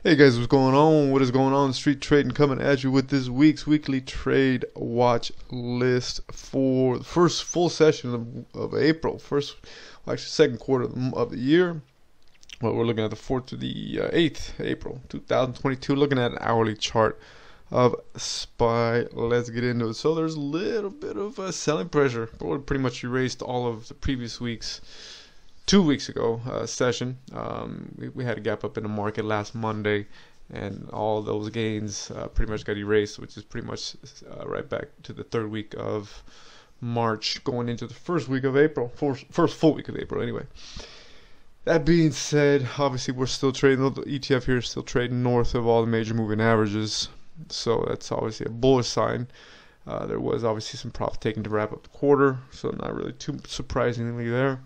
Hey guys, what's going on? What is going on? Street Trading coming at you with this week's weekly trade watch list for the first full session of April. Actually, second quarter of the year. Well, we're looking at the 4th to the 8th April 2022. Looking at an hourly chart of SPY. Let's get into it. So there's a little bit of selling pressure, but we pretty much erased all of the previous week's 2 weeks ago session. We had a gap up in the market last Monday, and all those gains pretty much got erased, which is pretty much right back to the third week of March, going into the first week of April, first full week of April anyway. That being said, obviously we're still trading, the ETF here is still trading north of all the major moving averages, so that's obviously a bullish sign. There was obviously some profit taken to wrap up the quarter, so not really too surprisingly there.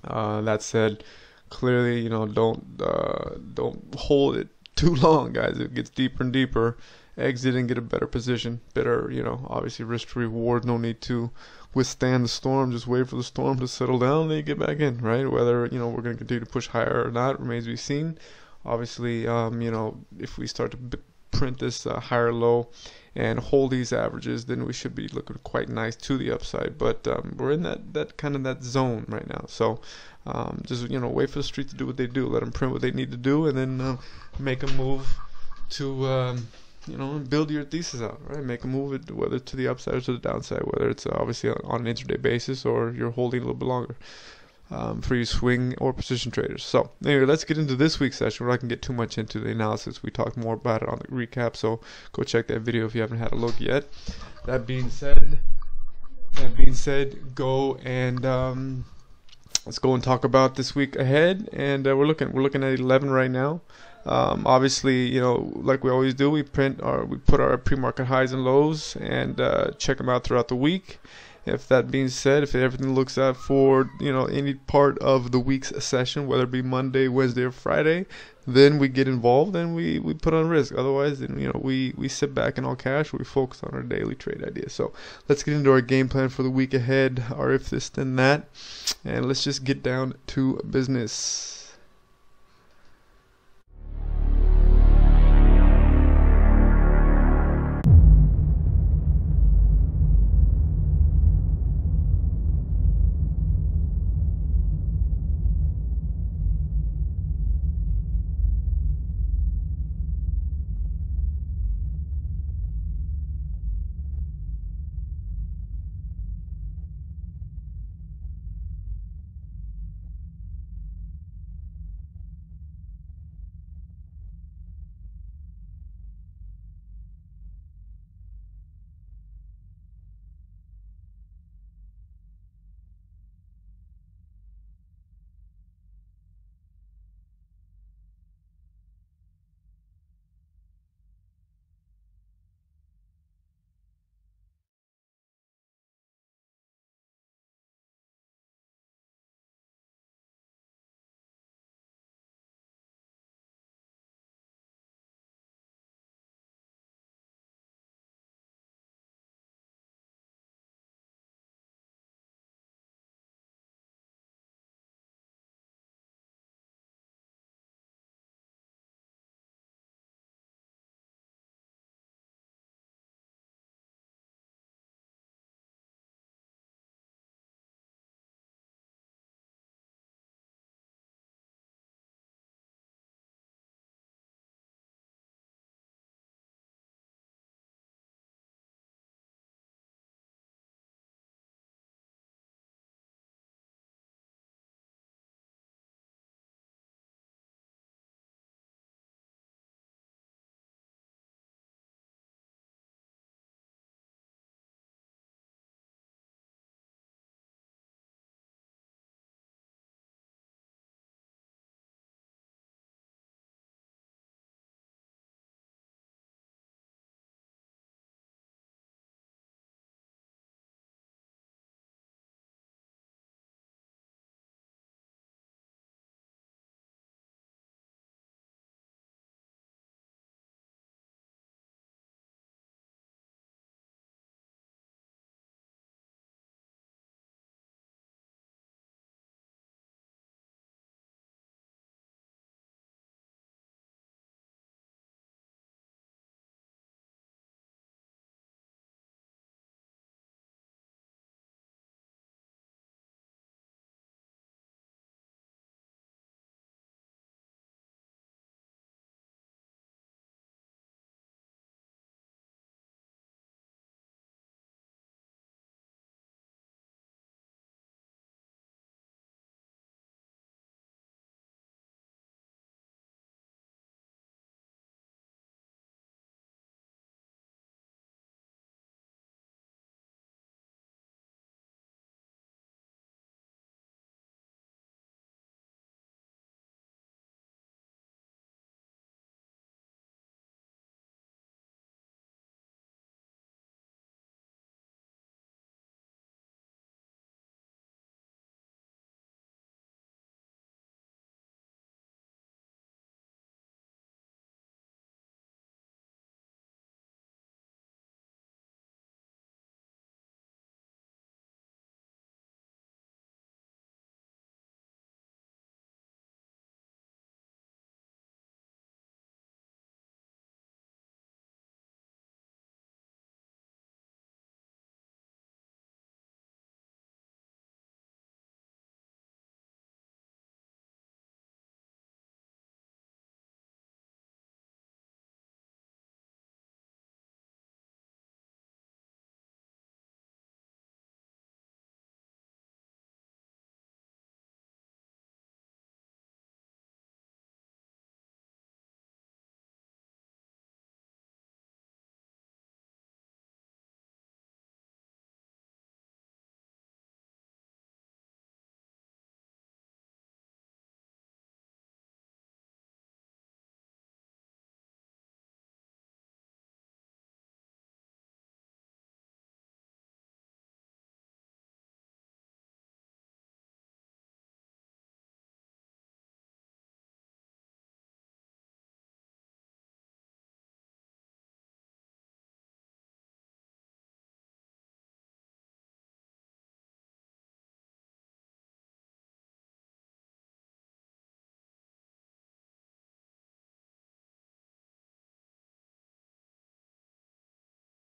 That said, clearly, don't hold it too long, guys. It gets deeper and deeper. Exit and get a better position. Better, obviously risk to reward. No need to withstand the storm. Just wait for the storm to settle down, then you get back in, right? Whether, we're going to continue to push higher or not remains to be seen. Obviously, if we start to print this higher low and hold these averages, then we should be looking quite nice to the upside. But we're in that kind of that zone right now. So just wait for the street to do what they do. Let them print what they need to do, and then make a move to build your thesis out. Right, make a move whether to the upside or to the downside. Whether it's obviously on an intraday basis or you're holding a little bit longer. For you swing or position traders. So anyway, let's get into this week's session. We're not going to get too much into the analysis. We talked more about it on the recap, so go check that video if you haven't had a look yet. That being said, go and let's go and talk about this week ahead. And we're looking at 11 right now. Obviously, like we always do, we put our pre-market highs and lows and check them out throughout the week. If that being said, if everything looks out for any part of the week's session, whether it be Monday, Wednesday, or Friday, then we get involved and we put on risk. Otherwise, then we sit back in all cash. We focus on our daily trade ideas. So let's get into our game plan for the week ahead, our if this then that, and let's just get down to business.